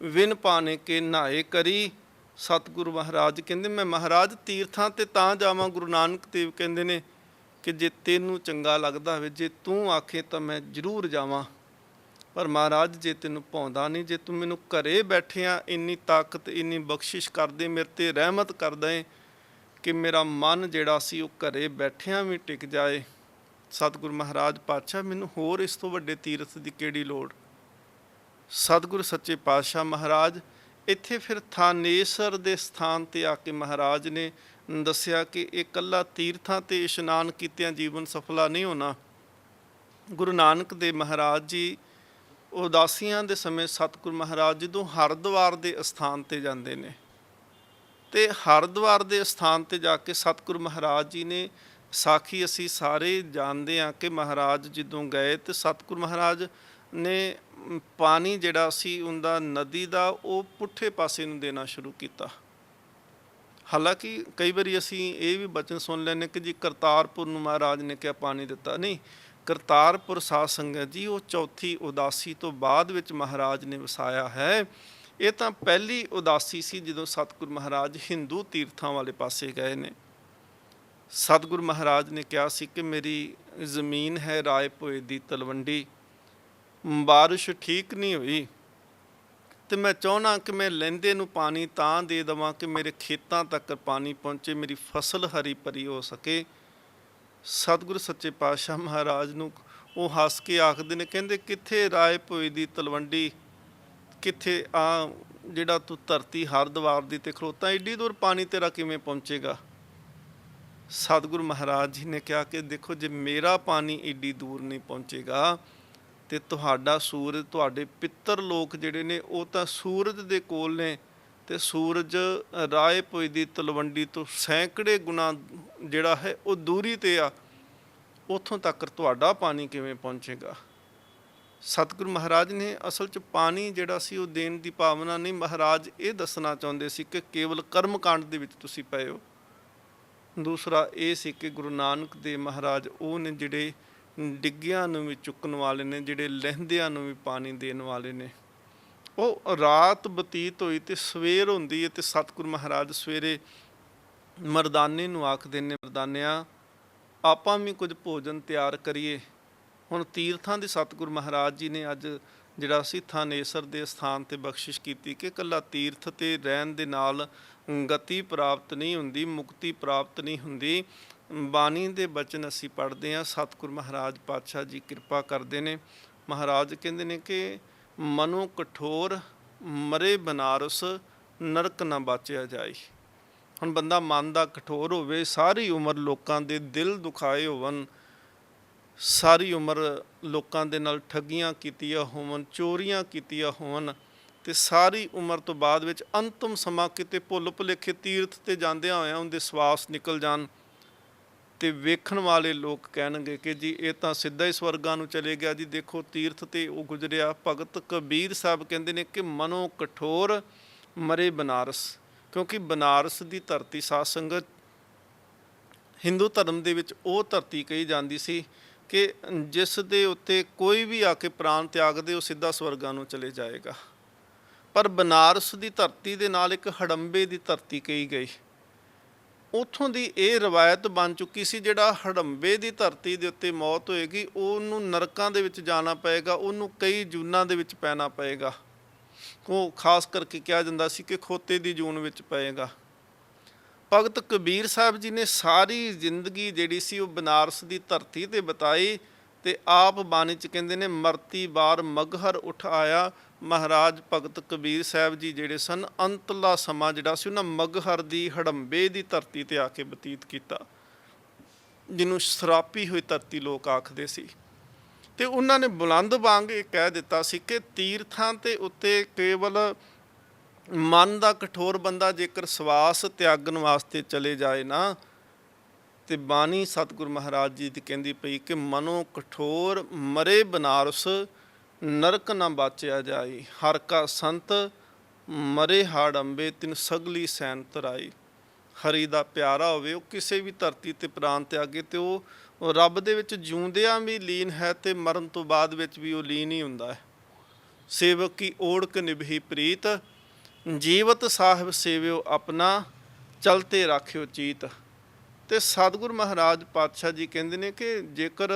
ਵਿਨ ਪਾਣੇ ਕੇ ਨਹਾਏ ਕਰੀ। ਸਤਿਗੁਰੂ ਮਹਾਰਾਜ ਕਹਿੰਦੇ ਮੈਂ ਮਹਾਰਾਜ ਤੀਰਥਾਂ ਤੇ ਤਾਂ ਜਾਵਾਂ, ਗੁਰੂ ਨਾਨਕ ਦੇਵ ਕਹਿੰਦੇ ਨੇ ਕਿ ਜੇ ਤੈਨੂੰ ਚੰਗਾ ਲੱਗਦਾ ਹੋਵੇ, ਜੇ ਤੂੰ ਆਖੇ ਤਾਂ ਮੈਂ ਜ਼ਰੂਰ ਜਾਵਾਂ। ਪਰ ਮਹਾਰਾਜ ਜੇ ਤੈਨੂੰ ਭਾਉਂਦਾ ਨਹੀਂ, ਜੇ ਤੂੰ ਮੈਨੂੰ ਘਰੇ ਬੈਠਿਆਂ ਇੰਨੀ ਤਾਕਤ ਇੰਨੀ ਬਖਸ਼ਿਸ਼ ਕਰਦੇ, ਮੇਰੇ ਤੇ ਰਹਿਮਤ ਕਰਦਾ ਏ ਕਿ ਮੇਰਾ ਮਨ ਜਿਹੜਾ ਸੀ ਉਹ ਘਰੇ ਬੈਠਿਆਂ ਵੀ ਟਿਕ ਜਾਏ। ਸਤਿਗੁਰੂ ਮਹਾਰਾਜ ਪਾਤਸ਼ਾਹ ਮੈਨੂੰ ਹੋਰ ਇਸ ਤੋਂ ਵੱਡੇ ਤੀਰਥ ਦੀ ਕਿਹੜੀ ਲੋੜ। ਸਤਿਗੁਰੂ ਸੱਚੇ ਪਾਤਸ਼ਾਹ ਮਹਾਰਾਜ ਇੱਥੇ ਫਿਰ ਥਾਨੇਸਰ ਦੇ ਸਥਾਨ ਤੇ ਆ ਕੇ ਮਹਾਰਾਜ ਨੇ ਦੱਸਿਆ ਕਿ ਇਹ ਇਕੱਲਾ ਤੀਰਥਾਂ ਤੇ ਇਸ਼ਨਾਨ ਕੀਤਿਆਂ ਜੀਵਨ ਸਫਲਾ ਨਹੀਂ ਹੋਣਾ। ਗੁਰੂ ਨਾਨਕ ਦੇਵ ਮਹਾਰਾਜ ਜੀ ਉਦਾਸੀਆਂ ਦੇ ਸਮੇਂ ਸਤਿਗੁਰੂ ਮਹਾਰਾਜ ਜਦੋਂ ਹਰਿਦੁਆਰ ਦੇ ਅਸਥਾਨ ਤੇ ਜਾਂਦੇ ਨੇ, ਤੇ ਹਰਿਦੁਆਰ ਦੇ ਅਸਥਾਨ ਤੇ ਜਾ ਕੇ ਸਤਿਗੁਰੂ ਮਹਾਰਾਜ ਜੀ ਨੇ ਸਾਖੀ ਅਸੀਂ ਸਾਰੇ ਜਾਣਦੇ ਹਾਂ ਕਿ ਮਹਾਰਾਜ ਜਦੋਂ ਗਏ ਤੇ ਸਤਿਗੁਰੂ ਮਹਾਰਾਜ ਨੇ ਪਾਣੀ ਜਿਹੜਾ ਸੀ ਉਹਦਾ ਨਦੀ ਦਾ ਉਹ ਪੁੱਠੇ ਪਾਸੇ ਨੂੰ ਦੇਣਾ ਸ਼ੁਰੂ ਕੀਤਾ। ਹਾਲਾਂਕਿ ਕਈ ਵਾਰੀ ਅਸੀਂ ਇਹ ਵੀ ਬਚਨ ਸੁਣ ਲੈਂਦੇ ਕਿ ਜੀ ਕਰਤਾਰਪੁਰ ਨੂੰ ਮਹਾਰਾਜ ਨੇ ਕਿਹਾ ਪਾਣੀ ਦਿੱਤਾ, ਨਹੀਂ, ਕਰਤਾਰਪੁਰ ਸਾਧ ਸੰਗਤ ਜੀ ਉਹ ਚੌਥੀ ਉਦਾਸੀ ਤੋਂ ਬਾਅਦ ਵਿੱਚ ਮਹਾਰਾਜ ਨੇ ਵਸਾਇਆ ਹੈ। ਇਹ ਤਾਂ ਪਹਿਲੀ ਉਦਾਸੀ ਸੀ ਜਦੋਂ ਸਤਿਗੁਰੂ ਮਹਾਰਾਜ ਹਿੰਦੂ ਤੀਰਥਾਂ ਵਾਲੇ ਪਾਸੇ ਗਏ ਨੇ। ਸਤਿਗੁਰੂ ਮਹਾਰਾਜ ਨੇ ਕਿਹਾ ਸੀ ਕਿ ਮੇਰੀ ਜ਼ਮੀਨ ਹੈ ਰਾਏ ਭੋਏ ਦੀ ਤਲਵੰਡੀ, ਬਾਰਿਸ਼ ਠੀਕ ਨਹੀਂ ਹੋਈ ਤੇ ਮੈਂ ਚਾਹੁੰਦਾ ਕਿ ਮੈਂ ਲਹਿੰਦੇ ਨੂੰ ਪਾਣੀ ਤਾਂ ਦੇ ਦੇਵਾਂ ਕਿ ਮੇਰੇ ਖੇਤਾਂ ਤੱਕ ਪਾਣੀ ਪਹੁੰਚੇ, ਮੇਰੀ ਫਸਲ ਹਰੀ ਭਰੀ ਹੋ ਸਕੇ। ਸਤਿਗੁਰੂ ਸੱਚੇ ਪਾਤਸ਼ਾਹ ਮਹਾਰਾਜ ਨੂੰ ਉਹ ਹੱਸ ਕੇ ਆਖਦੇ ਨੇ, ਕਹਿੰਦੇ ਕਿੱਥੇ ਰਾਏ ਭੋਏ ਦੀ ਤਲਵੰਡੀ, ਕਿੱਥੇ ਆ ਜਿਹੜਾ ਤੂੰ ਧਰਤੀ ਹਰਿਦੁਆਰ ਦੀ ਤੇ ਖਲੋਤਾ, ਏਡੀ ਦੂਰ ਪਾਣੀ ਤੇਰਾ ਕਿਵੇਂ ਪਹੁੰਚੇਗਾ। ਸਤਿਗੁਰੂ ਮਹਾਰਾਜ ਜੀ ਨੇ ਕਿਹਾ ਕਿ ਦੇਖੋ, ਜੇ ਮੇਰਾ ਪਾਣੀ ਏਡੀ ਦੂਰ ਨਹੀਂ ਪਹੁੰਚੇਗਾ ਤੇ ਤੁਹਾਡਾ ਸੂਰਜ, ਤੁਹਾਡੇ ਪਿੱਤਰ ਲੋਕ ਜਿਹੜੇ ਨੇ ਉਹ ਤਾਂ ਸੂਰਜ ਦੇ ਕੋਲ ਨੇ, ਤੇ ਸੂਰਜ ਰਾਏ ਭੋਏ ਦੀ ਤਲਵੰਡੀ ਤੋਂ ਸੈਂਕੜੇ ਗੁਣਾ ਜਿਹੜਾ ਹੈ ਉਹ ਦੂਰੀ ਤੇ ਆ, ਉੱਥੋਂ ਤੱਕ ਤੁਹਾਡਾ ਪਾਣੀ ਕਿਵੇਂ ਪਹੁੰਚੇਗਾ। ਸਤਿਗੁਰੂ ਮਹਾਰਾਜ ਨੇ ਅਸਲ 'ਚ ਪਾਣੀ ਜਿਹੜਾ ਸੀ ਉਹ ਦੇਣ ਦੀ ਭਾਵਨਾ ਨਹੀਂ, ਮਹਾਰਾਜ ਇਹ ਦੱਸਣਾ ਚਾਹੁੰਦੇ ਸੀ ਕਿ ਕੇਵਲ ਕਰਮਕਾਂਡ ਦੇ ਵਿੱਚ ਤੁਸੀਂ ਪਏ ਹੋ। ਦੂਸਰਾ ਇਹ ਸੀ ਕਿ ਗੁਰੂ ਨਾਨਕ ਦੇਵ ਮਹਾਰਾਜ ਉਹ ਨੇ ਜਿਹੜੇ ਡਿੱਗਿਆਂ ਨੂੰ ਵੀ ਚੁੱਕਣ ਵਾਲੇ ਨੇ, ਜਿਹੜੇ ਲਹਿੰਦਿਆਂ ਨੂੰ ਵੀ ਪਾਣੀ ਦੇਣ ਵਾਲੇ ਨੇ। ਉਹ ਰਾਤ ਬਤੀਤ ਹੋਈ ਤੇ ਸਵੇਰ ਹੁੰਦੀ ਹੈ, ਤੇ ਸਤਿਗੁਰੂ ਮਹਾਰਾਜ ਸਵੇਰੇ ਮਰਦਾਨੇ ਨੂੰ ਆਖਦੇ ਨੇ, ਮਰਦਾਨਿਆਂ ਆਪਾਂ ਵੀ ਕੁਝ ਭੋਜਨ ਤਿਆਰ ਕਰੀਏ। ਹੁਣ ਤੀਰਥਾਂ ਦੇ ਸਤਿਗੁਰੂ ਮਹਾਰਾਜ ਜੀ ਨੇ ਅੱਜ ਜਿਹੜਾ ਸੀ ਥਾਨੇਸਰ ਦੇ ਸਥਾਨ ਤੇ ਬਖਸ਼ਿਸ਼ ਕੀਤੀ ਕਿ ਇਕੱਲਾ ਤੀਰਥ ਤੇ ਰਹਿਣ ਦੇ ਨਾਲ ਗਤੀ ਪ੍ਰਾਪਤ ਨਹੀਂ ਹੁੰਦੀ, ਮੁਕਤੀ ਪ੍ਰਾਪਤ ਨਹੀਂ ਹੁੰਦੀ। ਬਾਣੀ ਦੇ ਬਚਨ ਅਸੀਂ ਪੜ੍ਹਦੇ ਹਾਂ, ਸਤਿਗੁਰੂ ਮਹਾਰਾਜ ਪਾਤਸ਼ਾਹ ਜੀ ਕਿਰਪਾ ਕਰਦੇ ਨੇ। ਮਹਾਰਾਜ ਕਹਿੰਦੇ ਨੇ ਕਿ ਮਨੋ ਕਠੋਰ ਮਰੇ ਬਨਾਰਸ ਨਰਕ ਨਾ ਬਾਚਿਆ ਜਾਏ। ਹੁਣ ਬੰਦਾ ਮਨ ਦਾ ਕਠੋਰ ਹੋਵੇ, ਸਾਰੀ ਉਮਰ ਲੋਕਾਂ ਦੇ ਦਿਲ ਦੁਖਾਏ ਹੋਵਨ, ਸਾਰੀ ਉਮਰ ਲੋਕਾਂ ਦੇ ਨਾਲ ਠੱਗੀਆਂ ਕੀਤੀਆਂ ਹੋਵਨ, ਚੋਰੀਆਂ ਕੀਤੀਆਂ ਹੋਵਨ, ਤੇ ਸਾਰੀ ਉਮਰ ਤੋਂ ਬਾਅਦ ਵਿੱਚ ਅੰਤਮ ਸਮਾਂ ਕਿਤੇ ਭੁੱਲ ਭੁਲੇਖੇ ਤੀਰਥ ਤੇ ਜਾਂਦਿਆਂ ਹੋਇਆਂ ਉਹਦੇ ਸਵਾਸ ਨਿਕਲ ਜਾਣ, ਤੇ ਵੇਖਣ ਵਾਲੇ ਲੋਕ ਕਹਿਣਗੇ ਕਿ ਜੀ ਇਹ ਤਾਂ ਸਿੱਧਾ ਹੀ ਸਵਰਗਾਂ ਨੂੰ ਚਲੇ ਗਿਆ ਜੀ, ਦੇਖੋ ਤੀਰਥ ਤੇ ਉਹ ਗੁਜ਼ਰਿਆ। ਭਗਤ ਕਬੀਰ ਸਾਹਿਬ ਕਹਿੰਦੇ ਨੇ ਕਿ ਮਨੋ ਕਠੋਰ ਮਰੇ ਬਨਾਰਸ, ਕਿਉਂਕਿ ਬਨਾਰਸ ਦੀ ਧਰਤੀ ਸਾਧ ਸੰਗਤ ਹਿੰਦੂ ਧਰਮ ਦੇ ਵਿੱਚ ਉਹ ਧਰਤੀ ਕਹੀ ਜਾਂਦੀ ਸੀ ਕਿ ਜਿਸ ਦੇ ਉੱਤੇ ਕੋਈ ਵੀ ਆ ਕੇ ਪ੍ਰਾਣ ਤਿਆਗ ਦੇ ਉਹ ਸਿੱਧਾ ਸਵਰਗਾਂ ਨੂੰ ਚਲੇ ਜਾਏਗਾ। ਪਰ ਬਨਾਰਸ ਦੀ ਧਰਤੀ ਦੇ ਨਾਲ ਇੱਕ ਹੜੰਬੇ ਦੀ ਧਰਤੀ ਕਹੀ ਗਈ। ਉੱਥੋਂ ਦੀ ਇਹ ਰਵਾਇਤ ਬਣ ਚੁੱਕੀ ਸੀ, ਜਿਹੜਾ ਹੜੰਬੇ ਦੀ ਧਰਤੀ ਦੇ ਉੱਤੇ ਮੌਤ ਹੋਏਗੀ ਉਹਨੂੰ ਨਰਕਾਂ ਦੇ ਵਿੱਚ ਜਾਣਾ ਪਏਗਾ, ਉਹਨੂੰ ਕਈ ਜੂਨਾਂ ਦੇ ਵਿੱਚ ਪੈਣਾ ਪਏਗਾ। ਉਹ ਖਾਸ ਕਰਕੇ ਕਿਹਾ ਜਾਂਦਾ ਸੀ ਕਿ ਖੋਤੇ ਦੀ ਜੂਨ ਵਿੱਚ ਪਏਗਾ। ਭਗਤ ਕਬੀਰ ਸਾਹਿਬ ਜੀ ਨੇ ਸਾਰੀ ਜ਼ਿੰਦਗੀ ਜਿਹੜੀ ਸੀ ਉਹ ਬਨਾਰਸ ਦੀ ਧਰਤੀ ਤੇ ਬਿਤਾਈ, ਤੇ ਆਪ ਬਾਣੀ 'ਚ ਕਹਿੰਦੇ ਨੇ ਮਰਤੀ ਬਾਰ ਮਗਹਰ ਉਠ ਆਇਆ। ਮਹਾਰਾਜ ਭਗਤ ਕਬੀਰ ਸਾਹਿਬ ਜੀ ਜਿਹੜੇ ਸਨ, ਅੰਤਲਾ ਸਮਾਂ ਜਿਹੜਾ ਸੀ ਉਹਨਾਂ ਮਗਹਰ ਦੀ ਹੜੰਬੇ ਦੀ ਧਰਤੀ ਤੇ ਆ ਕੇ ਬਤੀਤ ਕੀਤਾ, ਜਿਹਨੂੰ ਸ਼ਰਾਪੀ ਹੋਈ ਧਰਤੀ ਲੋਕ ਆਖਦੇ ਸੀ। ਤੇ ਉਹਨਾਂ ਨੇ ਬੁਲੰਦ ਵਾਂਗ ਇਹ ਕਹਿ ਦਿੱਤਾ ਸੀ ਕਿ ਤੀਰਥਾਂ ਤੇ ਉੱਤੇ ਕੇਵਲ ਮਨ ਦਾ ਕਠੋਰ ਬੰਦਾ ਜੇਕਰ ਸਵਾਸ ਤਿਆਗਣ ਵਾਸਤੇ ਚਲੇ ਜਾਏ ਨਾ, ਤੇ ਬਾਣੀ ਸਤਿਗੁਰੂ ਮਹਾਰਾਜ ਜੀ ਦੀ ਕਹਿੰਦੀ ਪਈ ਕਿ ਮਨੋ ਕਠੋਰ ਮਰੇ ਬਨਾਰਸ ਨਰਕ ਨਾ ਬਾਚਿਆ ਜਾਏ। ਹਰ ਕਾ ਸੰਤ ਮਰੇ ਹਾੜੰਬੇ ਤਿਨ ਸਗਲੀ ਸੈਨ ਤਰਾਈ। ਹਰੀ ਦਾ ਪਿਆਰਾ ਹੋਵੇ, ਉਹ ਕਿਸੇ ਵੀ ਧਰਤੀ ਤੇ ਪ੍ਰਾਣ ਤਿਆਗੇ ਤੇ ਉਹ ਰੱਬ ਦੇ ਵਿੱਚ ਜਿਉਂਦਿਆਂ ਵੀ ਲੀਨ ਹੈ ਤੇ ਮਰਨ ਤੋਂ ਬਾਅਦ ਵਿੱਚ ਵੀ ਉਹ ਲੀਨ ਹੀ ਹੁੰਦਾ ਹੈ। ਸੇਵਕ ਕੀ ਓੜਕ ਨਿਭੀ ਪ੍ਰੀਤ, ਜੀਵਤ ਸਾਹਿਬ ਸੇਵਿਓ ਆਪਣਾ, ਚਲਤੇ ਰਾਖਿਓ ਚੀਤ। ਤੇ ਸਤਿਗੁਰੂ ਮਹਾਰਾਜ ਪਾਤਸ਼ਾਹ ਜੀ ਕਹਿੰਦੇ ਨੇ ਕਿ ਜੇਕਰ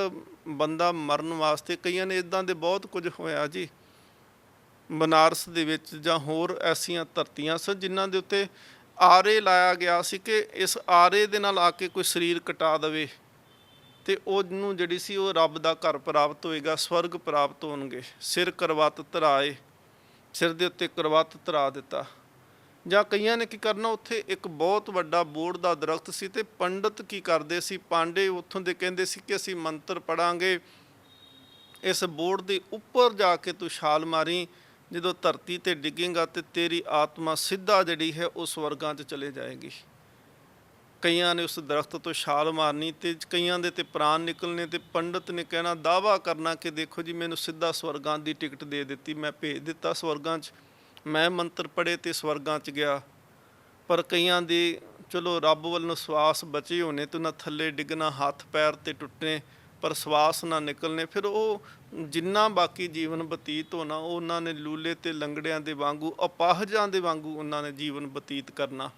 ਬੰਦਾ ਮਰਨ ਵਾਸਤੇ, ਕਈਆਂ ਨੇ ਇਦਾਂ ਦੇ ਬਹੁਤ ਕੁਝ ਹੋਇਆ ਜੀ ਬਨਾਰਸ ਦੇ ਵਿੱਚ ਜਾਂ ਹੋਰ ਐਸੀਆਂ ਧਰਤੀਆਂ ਸਨ ਜਿਨ੍ਹਾਂ ਦੇ ਉੱਤੇ ਆਰੇ ਲਾਇਆ ਗਿਆ ਸੀ ਕਿ ਇਸ ਆਰੇ ਦੇ ਨਾਲ ਆ ਕੇ ਕੋਈ ਸਰੀਰ ਕਟਾ ਦੇਵੇ ਤੇ ਉਹਨੂੰ ਜਿਹੜੀ ਸੀ ਉਹ ਰੱਬ ਦਾ ਘਰ ਪ੍ਰਾਪਤ ਹੋਏਗਾ, ਸਵਰਗ ਪ੍ਰਾਪਤ ਹੋਣਗੇ। ਸਿਰ ਕਰਵਤ ਧਰਾਏ, ਸਿਰ ਦੇ ਉੱਤੇ ਕਰਵਤ ਧਰਾ ਦਿੱਤਾ। ਜਾਂ ਕਈਆਂ ਨੇ ਕੀ ਕਰਨਾ, ਉੱਥੇ ਇੱਕ ਬਹੁਤ ਵੱਡਾ ਬੋਹੜ ਦਾ ਦਰਖਤ ਸੀ ਤੇ ਪੰਡਤ ਕੀ ਕਰਦੇ ਸੀ, ਪਾਂਡੇ ਉੱਥੋਂ ਦੇ ਕਹਿੰਦੇ ਸੀ ਕਿ ਅਸੀਂ ਮੰਤਰ ਪੜਾਂਗੇ, ਇਸ ਬੋਹੜ ਦੇ ਉੱਪਰ ਜਾ ਕੇ ਤੂੰ ਛਾਲ ਮਾਰੀ, ਜਦੋਂ ਧਰਤੀ ਤੇ ਡਿੱਗੇਗਾ ਤੇ ਤੇਰੀ ਆਤਮਾ ਸਿੱਧਾ ਜਿਹੜੀ ਹੈ ਉਹ ਸਵਰਗਾਂ 'ਚ ਚਲੇ ਜਾਏਗੀ। ਕਈਆਂ ਨੇ ਉਸ ਦਰਖਤ ਤੋਂ ਛਾਲ ਮਾਰਨੀ ਤੇ ਕਈਆਂ ਦੇ ਤੇ ਪ੍ਰਾਣ ਨਿਕਲਣੇ, ਤੇ ਪੰਡਤ ਨੇ ਕਹਿਣਾ, ਦਾਅਵਾ ਕਰਨਾ ਕਿ ਦੇਖੋ ਜੀ ਮੈਨੂੰ ਸਿੱਧਾ ਸਵਰਗਾਂ ਦੀ ਟਿਕਟ ਦੇ ਦਿੱਤੀ, ਮੈਂ ਭੇਜ ਦਿੱਤਾ ਸਵਰਗਾਂ 'ਚ, ਮੈਂ ਮੰਤਰ ਪੜ੍ਹੇ ਤੇ ਸਵਰਗਾਂ 'ਚ ਗਿਆ। ਪਰ ਕਈਆਂ ਦੇ ਚਲੋ ਰੱਬ ਵੱਲੋਂ ਸਵਾਸ ਬਚੇ ਹੋਣੇ ਤੇ ਉਹਨਾਂ ਥੱਲੇ ਡਿੱਗਣਾ, ਹੱਥ ਪੈਰ ਤੇ ਟੁੱਟਣੇ, ਪਰ ਸਵਾਸ ਨਾ ਨਿਕਲਣੇ। ਫਿਰ ਉਹ ਜਿੰਨਾ ਬਾਕੀ ਜੀਵਨ ਬਤੀਤ ਹੋਣਾ ਉਹ ਉਹਨਾਂ ਨੇ ਲੂਲੇ ਤੇ ਲੰਗੜਿਆਂ ਦੇ ਵਾਂਗੂ, ਅਪਾਹਜਾਂ ਦੇ ਵਾਂਗੂ ਉਹਨਾਂ ਨੇ ਜੀਵਨ ਬਤੀਤ ਕਰਨਾ।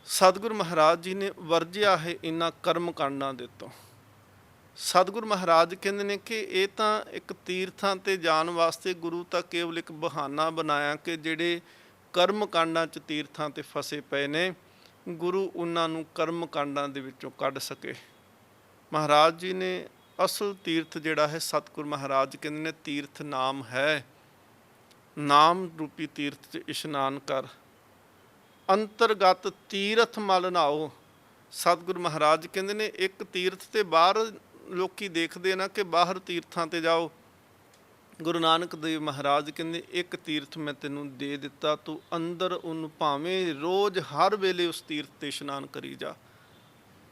ਸਤਿਗੁਰੂ ਮਹਾਰਾਜ ਜੀ ਨੇ ਵਰਜਿਆ ਹੈ ਇਹਨਾਂ ਕਰਮ ਕਾਂਡਾਂ ਦੇ ਤੋਂ। ਸਤਿਗੁਰੂ ਮਹਾਰਾਜ ਕਹਿੰਦੇ ਨੇ ਕਿ ਇਹ ਤਾਂ ਇੱਕ ਤੀਰਥਾਂ ਤੇ ਜਾਣ ਵਾਸਤੇ ਗੁਰੂ ਤਾਂ ਕੇਵਲ ਇੱਕ ਬਹਾਨਾ ਬਣਾਇਆ ਕਿ ਜਿਹੜੇ ਕਰਮ ਕਾਂਡਾਂ 'ਚ ਤੀਰਥਾਂ ਤੇ ਫਸੇ ਪਏ ਨੇ, ਗੁਰੂ ਉਹਨਾਂ ਨੂੰ ਕਰਮ ਕਾਂਡਾਂ ਦੇ ਵਿੱਚੋਂ ਕੱਢ ਸਕੇ। ਮਹਾਰਾਜ ਜੀ ਨੇ ਅਸਲ ਤੀਰਥ ਜਿਹੜਾ ਹੈ, ਸਤਿਗੁਰੂ ਮਹਾਰਾਜ ਕਹਿੰਦੇ ਨੇ ਤੀਰਥ ਨਾਮ ਹੈ, ਨਾਮ ਰੂਪੀ ਤੀਰਥ 'ਚ ਇਸ਼ਨਾਨ ਕਰ, ਅੰਤਰਗਤ ਤੀਰਥ ਮਲ ਨਾਓ, ਸਤਿਗੁਰ ਮਹਾਰਾਜ ਕਹਿੰਦੇ ਨੇ ਇੱਕ ਤੀਰਥ ਤੇ ਬਾਹਰ ਲੋਕੀ ਦੇਖਦੇ ਨਾ ਕਿ ਬਾਹਰ ਤੀਰਥਾਂ ਤੇ ਜਾਓ। ਗੁਰੂ ਨਾਨਕ ਦੇਵ ਮਹਾਰਾਜ ਕਹਿੰਦੇ ਇੱਕ ਤੀਰਥ ਮੈਂ ਤੈਨੂੰ ਦੇ ਦਿੱਤਾ, ਤੂੰ ਅੰਦਰ ਉਹਨੂੰ ਭਾਵੇਂ ਰੋਜ਼ ਹਰ ਵੇਲੇ ਉਸ ਤੀਰਥ ਤੇ ਇਸ਼ਨਾਨ ਕਰੀ ਜਾ।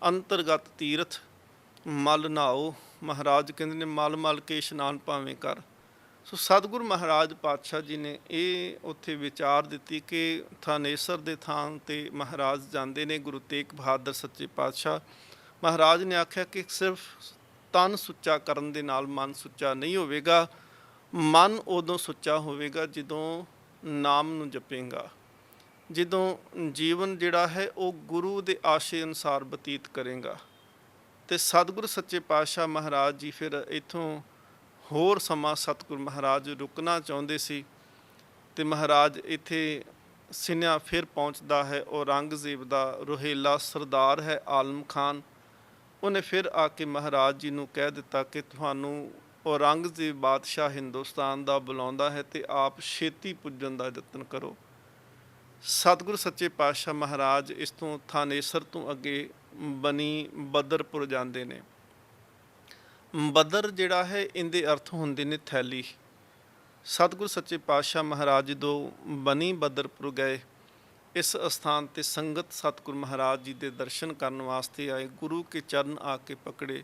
ਅੰਤਰਗਤ ਤੀਰਥ ਮਲ ਨਹਾਓ। ਮਹਾਰਾਜ ਕਹਿੰਦੇ ਨੇ ਮਲ ਮਲ ਕੇ ਇਸ਼ਨਾਨ ਭਾਵੇਂ ਕਰ। ਸੋ ਸਤਿਗੁਰ ਮਹਾਰਾਜ ਪਾਤਸ਼ਾਹ ਜੀ ਨੇ ਇਹ ਉੱਥੇ ਵਿਚਾਰ ਦਿੱਤੀ ਕਿ ਥਾਨੇਸਰ ਦੇ ਥਾਂ ਤੇ ਮਹਾਰਾਜ ਜਾਂਦੇ ਨੇ। ਗੁਰੂ ਤੇਗ ਬਹਾਦਰ ਸੱਚੇ ਪਾਤਸ਼ਾਹ ਮਹਾਰਾਜ ਨੇ ਆਖਿਆ ਕਿ ਸਿਰਫ ਤਨ ਸੁੱਚਾ ਕਰਨ ਦੇ ਨਾਲ ਮਨ ਸੁੱਚਾ ਨਹੀਂ ਹੋਵੇਗਾ। ਮਨ ਉਦੋਂ ਸੁੱਚਾ ਹੋਵੇਗਾ ਜਦੋਂ ਨਾਮ ਨੂੰ ਜਪੇਗਾ, ਜਦੋਂ ਜੀਵਨ ਜਿਹੜਾ ਹੈ ਉਹ ਗੁਰੂ ਦੇ ਆਸ਼ੇ ਅਨੁਸਾਰ ਬਤੀਤ ਕਰੇਗਾ। ਤੇ ਸਤਿਗੁਰ ਸੱਚੇ ਪਾਤਸ਼ਾਹ ਮਹਾਰਾਜ ਜੀ ਫਿਰ ਇੱਥੋਂ ਹੋਰ ਸਮਾਂ ਸਤਿਗੁਰ ਮਹਾਰਾਜ ਰੁਕਣਾ ਚਾਹੁੰਦੇ ਸੀ ਤੇ ਮਹਾਰਾਜ ਇੱਥੇ ਸਿਨਿਆ ਫਿਰ ਪਹੁੰਚਦਾ ਹੈ। ਔਰੰਗਜ਼ੇਬ ਦਾ ਰੋਹੇਲਾ ਸਰਦਾਰ ਹੈ ਆਲਮ ਖਾਨ, ਉਹਨੇ ਫਿਰ ਆ ਕੇ ਮਹਾਰਾਜ ਜੀ ਨੂੰ ਕਹਿ ਦਿੱਤਾ ਕਿ ਤੁਹਾਨੂੰ ਔਰੰਗਜ਼ੇਬ ਬਾਦਸ਼ਾਹ ਹਿੰਦੁਸਤਾਨ ਦਾ ਬੁਲਾਉਂਦਾ ਹੈ ਤੇ ਆਪ ਛੇਤੀ ਪੁੱਜਣ ਦਾ ਯਤਨ ਕਰੋ। ਸਤਿਗੁਰ ਸੱਚੇ ਪਾਤਸ਼ਾਹ ਮਹਾਰਾਜ ਇਸ ਤੋਂ ਥਾਨੇਸਰ ਤੋਂ ਅੱਗੇ ਬਨੀ ਬਦਰਪੁਰ ਜਾਂਦੇ ਨੇ। ਬਦਰ ਜਿਹੜਾ ਹੈ ਇਹਦੇ ਅਰਥ ਹੁੰਦੇ ਨੇ ਥੈਲੀ। ਸਤਿਗੁਰ ਸੱਚੇ ਪਾਤਸ਼ਾਹ ਮਹਾਰਾਜ ਜਦੋਂ ਬਨੀ ਬਦਰਪੁਰ ਗਏ, ਇਸ ਅਸਥਾਨ ਤੇ ਸੰਗਤ ਸਤਿਗੁਰ ਮਹਾਰਾਜ ਜੀ ਦੇ ਦਰਸ਼ਨ ਕਰਨ ਵਾਸਤੇ ਆਏ। ਗੁਰੂ ਕੇ ਚਰਨ ਆ ਕੇ ਪਕੜੇ,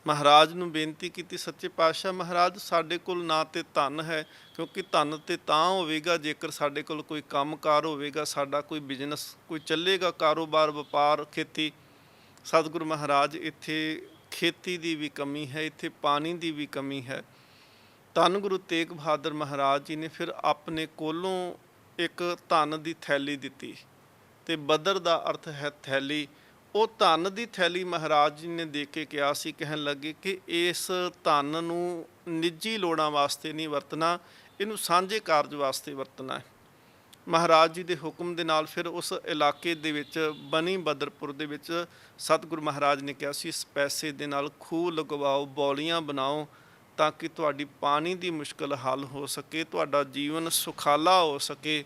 ਮਹਾਰਾਜ ਨੂੰ ਬੇਨਤੀ ਕੀਤੀ, ਸੱਚੇ ਪਾਤਸ਼ਾਹ ਮਹਾਰਾਜ ਸਾਡੇ ਕੋਲ ਨਾ ਤੇ ਧਨ ਹੈ, ਕਿਉਂਕਿ ਧਨ ਤੇ ਤਾਂ ਹੋਵੇਗਾ ਜੇਕਰ ਸਾਡੇ ਕੋਲ ਕੋਈ ਕੰਮਕਾਰ ਹੋਵੇਗਾ, ਸਾਡਾ ਕੋਈ ਬਿਜ਼ਨਸ ਕੋਈ ਚੱਲੇਗਾ, ਕਾਰੋਬਾਰ ਵਪਾਰ ਖੇਤੀ। ਸਤਿਗੁਰ ਮਹਾਰਾਜ ਇੱਥੇ ਖੇਤੀ ਦੀ ਵੀ ਕਮੀ ਹੈ, ਇੱਥੇ ਪਾਣੀ ਦੀ ਵੀ ਕਮੀ ਹੈ। ਧੰਨ ਗੁਰੂ ਤੇਗ ਬਹਾਦਰ ਮਹਾਰਾਜ ਜੀ ਨੇ ਫਿਰ ਆਪਣੇ ਕੋਲੋਂ ਇੱਕ ਧਨ ਦੀ ਥੈਲੀ ਦਿੱਤੀ ਤੇ ਬਦਰ ਦਾ ਅਰਥ ਹੈ ਥੈਲੀ। ਉਹ ਧਨ ਦੀ ਥੈਲੀ ਮਹਾਰਾਜ ਜੀ ਨੇ ਦੇ ਕੇ ਕਿਹਾ ਸੀ, ਕਹਿਣ ਲੱਗੇ ਕਿ ਇਸ ਧਨ ਨੂੰ ਨਿੱਜੀ ਲੋੜਾਂ ਵਾਸਤੇ ਨਹੀਂ ਵਰਤਣਾ, ਇਹਨੂੰ ਸਾਂਝੇ ਕਾਰਜ ਵਾਸਤੇ ਵਰਤਣਾ ਹੈ। ਮਹਾਰਾਜ ਜੀ ਦੇ ਹੁਕਮ ਦੇ ਨਾਲ ਫਿਰ ਉਸ ਇਲਾਕੇ ਦੇ ਵਿੱਚ ਬਨੀ ਬਦਰਪੁਰ ਦੇ ਵਿੱਚ ਸਤਿਗੁਰੂ ਮਹਾਰਾਜ ਨੇ ਕਿਹਾ ਸੀ, ਇਸ ਪੈਸੇ ਦੇ ਨਾਲ ਖੂਹ ਲਗਵਾਓ, ਬੌਲੀਆਂ ਬਣਾਓ, ਤਾਂ ਕਿ ਤੁਹਾਡੀ ਪਾਣੀ ਦੀ ਮੁਸ਼ਕਲ ਹੱਲ ਹੋ ਸਕੇ, ਤੁਹਾਡਾ ਜੀਵਨ ਸੁਖਾਲਾ ਹੋ ਸਕੇ,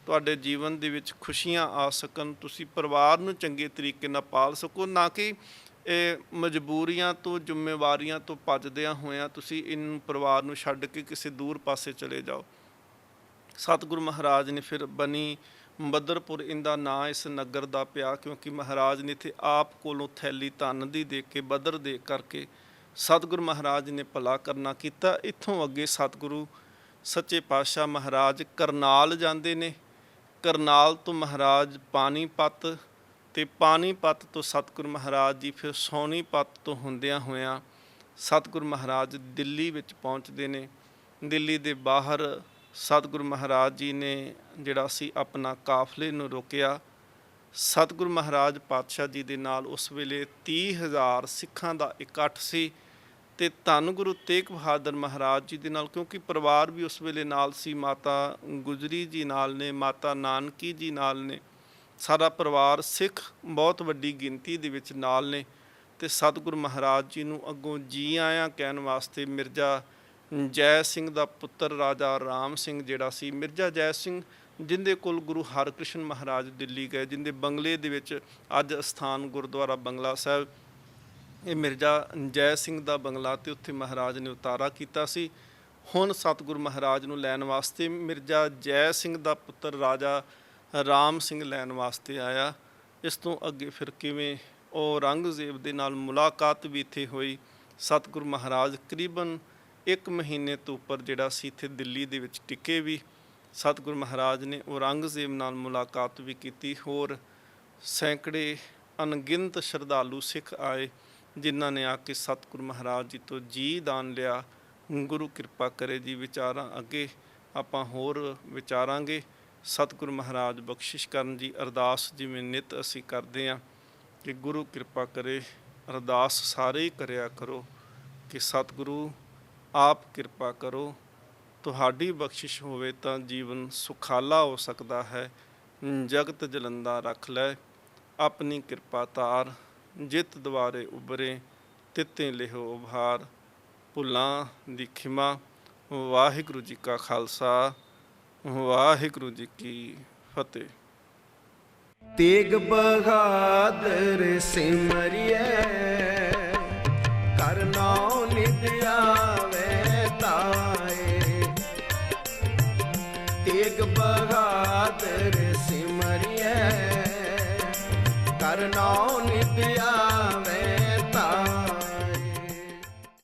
ਤੁਹਾਡੇ ਜੀਵਨ ਦੇ ਵਿੱਚ ਖੁਸ਼ੀਆਂ ਆ ਸਕਣ, ਤੁਸੀਂ ਪਰਿਵਾਰ ਨੂੰ ਚੰਗੇ ਤਰੀਕੇ ਨਾਲ ਪਾਲ ਸਕੋ, ਨਾ ਕਿ ਇਹ ਮਜਬੂਰੀਆਂ ਤੋਂ ਜ਼ਿੰਮੇਵਾਰੀਆਂ ਤੋਂ ਭੱਜਦਿਆਂ ਹੋਇਆਂ ਤੁਸੀਂ ਇਹਨੂੰ ਪਰਿਵਾਰ ਨੂੰ ਛੱਡ ਕੇ ਕਿਸੇ ਦੂਰ ਪਾਸੇ ਚਲੇ ਜਾਓ। ਸਤਿਗੁਰੂ ਮਹਾਰਾਜ ਨੇ ਫਿਰ ਬਨੀ ਬਦਰਪੁਰ ਇਹਦਾ ਨਾਂ ਇਸ ਨਗਰ ਦਾ ਪਿਆ, ਕਿਉਂਕਿ ਮਹਾਰਾਜ ਨੇ ਇੱਥੇ ਆਪ ਕੋਲੋਂ ਥੈਲੀ ਧਨ ਦੀ ਦੇ ਕੇ ਬਦਰ ਦੇ ਕਰਕੇ ਸਤਿਗੁਰੂ ਮਹਾਰਾਜ ਨੇ ਭਲਾ ਕਰਨਾ ਕੀਤਾ। ਇੱਥੋਂ ਅੱਗੇ ਸਤਿਗੁਰੂ ਸੱਚੇ ਪਾਤਸ਼ਾਹ ਮਹਾਰਾਜ ਕਰਨਾਲ ਜਾਂਦੇ ਨੇ। ਕਰਨਾਲ ਤੋਂ ਮਹਾਰਾਜ ਪਾਣੀਪਤ ਤੇ ਪਾਣੀਪਤ ਤੋਂ ਸਤਿਗੁਰੂ ਮਹਾਰਾਜ ਜੀ ਫਿਰ ਸੋਨੀਪਤ ਤੋਂ ਹੁੰਦਿਆਂ ਹੋਇਆਂ ਸਤਿਗੁਰੂ ਮਹਾਰਾਜ ਦਿੱਲੀ ਵਿੱਚ ਪਹੁੰਚਦੇ ਨੇ। ਦਿੱਲੀ ਦੇ ਬਾਹਰ ਸਤਿਗੁਰੂ ਮਹਾਰਾਜ ਜੀ ਨੇ ਜਿਹੜਾ ਸੀ ਆਪਣਾ ਕਾਫਲੇ ਨੂੰ ਰੋਕਿਆ। ਸਤਿਗੁਰੂ ਮਹਾਰਾਜ ਪਾਤਸ਼ਾਹ ਜੀ ਦੇ ਨਾਲ ਉਸ ਵੇਲੇ 30,000 ਸਿੱਖਾਂ ਦਾ ਇਕੱਠ ਸੀ ਤੇ ਧੰਨ ਗੁਰੂ ਤੇਗ ਬਹਾਦਰ ਮਹਾਰਾਜ ਜੀ ਦੇ ਨਾਲ, ਕਿਉਂਕਿ ਪਰਿਵਾਰ ਵੀ ਉਸ ਵੇਲੇ ਨਾਲ ਸੀ, ਮਾਤਾ ਗੁਜਰੀ ਜੀ ਨਾਲ ਨੇ, ਮਾਤਾ ਨਾਨਕੀ ਜੀ ਨਾਲ ਨੇ, ਸਾਰਾ ਪਰਿਵਾਰ ਸਿੱਖ ਬਹੁਤ ਵੱਡੀ ਗਿਣਤੀ ਦੇ ਵਿੱਚ ਨਾਲ ਨੇ। ਤੇ ਸਤਿਗੁਰੂ ਮਹਾਰਾਜ ਜੀ ਨੂੰ ਅੱਗੋਂ ਜੀ ਆਇਆਂ ਕਹਿਣ ਵਾਸਤੇ ਮਿਰਜ਼ਾ ਜੈ ਸਿੰਘ ਦਾ ਪੁੱਤਰ ਰਾਜਾ ਰਾਮ ਸਿੰਘ ਜਿਹੜਾ ਸੀ, ਮਿਰਜ਼ਾ ਜੈ ਸਿੰਘ ਜਿੰਦੇ ਕੋਲ ਗੁਰੂ ਹਰਕ੍ਰਿਸ਼ਨ ਮਹਾਰਾਜ ਦਿੱਲੀ ਗਏ, ਜਿੰਦੇ ਬੰਗਲੇ ਦੇ ਵਿੱਚ ਅੱਜ ਅਸਥਾਨ ਗੁਰਦੁਆਰਾ ਬੰਗਲਾ ਸਾਹਿਬ, ਇਹ ਮਿਰਜ਼ਾ ਜੈ ਸਿੰਘ ਦਾ ਬੰਗਲਾ ਤੇ ਉੱਥੇ ਮਹਾਰਾਜ ਨੇ ਉਤਾਰਾ ਕੀਤਾ ਸੀ। ਹੁਣ ਸਤਿਗੁਰੂ ਮਹਾਰਾਜ ਨੂੰ ਲੈਣ ਵਾਸਤੇ ਮਿਰਜ਼ਾ ਜੈ ਸਿੰਘ ਦਾ ਪੁੱਤਰ ਰਾਜਾ ਰਾਮ ਸਿੰਘ ਲੈਣ ਵਾਸਤੇ ਆਇਆ। ਇਸ ਤੋਂ ਅੱਗੇ ਫਿਰ ਕਿਵੇਂ ਔਰੰਗਜ਼ੇਬ ਦੇ ਨਾਲ ਮੁਲਾਕਾਤ ਵੀ ਇੱਥੇ ਹੋਈ। ਸਤਿਗੁਰੂ ਮਹਾਰਾਜ ਕਰੀਬਨ 1 ਮਹੀਨੇ ਤੋਂ ਉੱਪਰ ਜਿਹੜਾ ਸੀ ਇੱਥੇ ਦਿੱਲੀ ਦੇ ਵਿੱਚ ਟਿਕੇ ਵੀ। ਸਤਿਗੁਰੂ ਮਹਾਰਾਜ ਨੇ ਔਰੰਗਜ਼ੇਬ ਨਾਲ ਮੁਲਾਕਾਤ ਵੀ ਕੀਤੀ। ਹੋਰ ਸੈਂਕੜੇ ਅਣਗਿਣਤ ਸ਼ਰਧਾਲੂ ਸਿੱਖ ਆਏ ਜਿਨ੍ਹਾਂ ਨੇ ਆ ਕੇ ਸਤਿਗੁਰੂ ਮਹਾਰਾਜ ਜੀ ਤੋਂ ਜੀ ਦਾਨ ਲਿਆ। ਗੁਰੂ ਕਿਰਪਾ ਕਰੇ ਜੀ। ਵਿਚਾਰਾਂ ਅੱਗੇ ਆਪਾਂ ਹੋਰ ਵਿਚਾਰਾਂਗੇ। ਸਤਿਗੁਰੂ ਮਹਾਰਾਜ ਬਖਸ਼ਿਸ਼ ਕਰਨ ਜੀ। ਅਰਦਾਸ ਜਿਵੇਂ ਨਿਤ ਅਸੀਂ ਕਰਦੇ ਹਾਂ ਕਿ ਗੁਰੂ ਕਿਰਪਾ ਕਰੇ। ਅਰਦਾਸ ਸਾਰੇ ਹੀ ਕਰਿਆ ਕਰੋ ਕਿ ਸਤਿਗੁਰੂ ਆਪ ਕਿਰਪਾ ਕਰੋ, ਤੁਹਾਡੀ ਬਖਸ਼ਿਸ਼ ਹੋਵੇ ਤਾਂ ਜੀਵਨ ਸੁਖਾਲਾ ਹੋ ਸਕਦਾ ਹੈ। ਜਗਤ ਜਲੰਦਾ ਰੱਖ ਲੈ, ਆਪਣੀ ਕਿਰਪਾ ਤਾਰ, ਜਿਤ ਦੁਆਰੇ ਉਬਰੇ, ਤਿੱਤੇ ਲਿਹੋ ਉਭਾਰ। ਭੁੱਲਾਂ ਦੀ ਖਿਮਾ। ਵਾਹਿਗੁਰੂ ਜੀ ਕਾ ਖਾਲਸਾ, ਵਾਹਿਗੁਰੂ ਜੀ ਕੀ ਫਤਿਹ। ਤੇਗ ਬਹਾਦਰ ਸਿਮਰਿਐ ਕਰ ਨਾਉ ਨਿਤ ਆਵੇ ਤਾਏ। ਤੇਗ ਬਹਾਦਰ ਸਿਮਰਿਐ ਕਰ ਨਾਉ ਨਿਤ